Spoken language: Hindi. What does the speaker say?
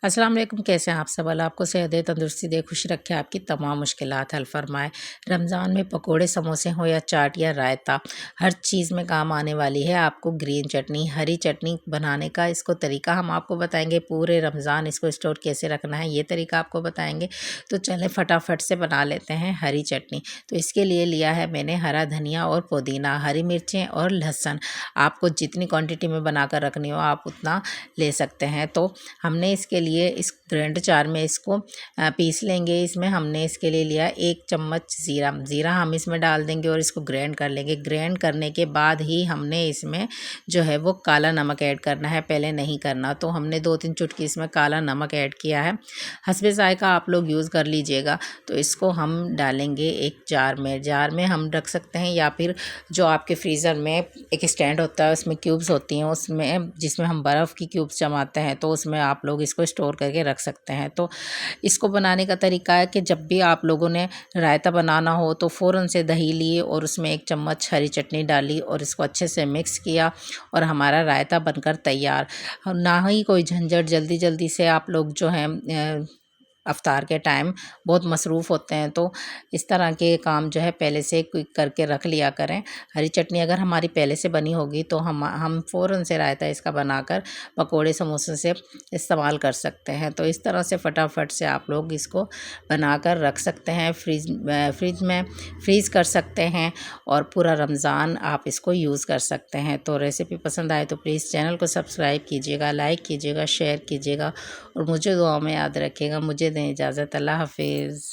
अस्सलाम वालेकुम, कैसे हैं आप सब? अल्लाह आपको सेहत दे, तंदुरुस्ती दे, खुश रखे, आपकी तमाम मुश्किलात हल फरमाए। रमज़ान में पकोड़े, समोसे हो या चाट या रायता, हर चीज़ में काम आने वाली है आपको ग्रीन चटनी। हरी चटनी बनाने का इसको तरीका हम आपको बताएंगे। पूरे रमज़ान इसको स्टोर कैसे रखना है ये तरीका आपको बताएंगे। तो चलें फटाफट से बना लेते हैं हरी चटनी। तो इसके लिए लिया है मैंने हरा धनिया और पुदीना, हरी मिर्चें और लहसुन। आपको जितनी क्वांटिटी में बनाकर रखनी हो आप उतना ले सकते हैं। तो हमने इसके लिए इस ग्राइंडर जार में इसको पीस लेंगे। इसमें हमने इसके लिए लिया 1 चम्मच ज़ीरा हम इसमें डाल देंगे और इसको ग्राइंड कर लेंगे। ग्राइंड करने के बाद ही हमने इसमें जो है वो काला नमक ऐड करना है, पहले नहीं करना। तो हमने 2-3 चुटकी इसमें काला नमक ऐड किया है। हस्बे ज़ायक़ा आप लोग यूज़ कर लीजिएगा। तो इसको हम डालेंगे एक जार में हम रख सकते हैं, या फिर जो आपके फ्रीज़र में एक स्टैंड होता है उसमें क्यूब्स होती हैं, उसमें जिसमें हम बर्फ़ की क्यूब्स जमाते हैं, तो उसमें आप लोग इसको स्टोर करके रख सकते हैं। तो इसको बनाने का तरीका है कि जब भी आप लोगों ने रायता बनाना हो तो फ़ौरन से दही लिए और उसमें 1 चम्मच हरी चटनी डाली और इसको अच्छे से मिक्स किया और हमारा रायता बनकर तैयार। ना ही कोई झंझट, जल्दी जल्दी से आप लोग जो हैं अफ्तार के टाइम बहुत मसरूफ़ होते हैं, तो इस तरह के काम जो है पहले से क्विक करके रख लिया करें। हरी चटनी अगर हमारी पहले से बनी होगी तो हम फ़ौरन से रायता इसका बनाकर पकोड़े समोसे से इस्तेमाल कर सकते हैं। तो इस तरह से फटाफट से आप लोग इसको बनाकर रख सकते हैं, फ्रिज में फ्रीज़ कर सकते हैं और पूरा रमज़ान आप इसको यूज़ कर सकते हैं। तो रेसिपी पसंद आए तो प्लीज़ चैनल को सब्सक्राइब कीजिएगा, लाइक कीजिएगा, शेयर कीजिएगा और मुझे दुआ में याद रखिएगा। मुझे दें इजाज़त। अल्लाह हाफ़िज़।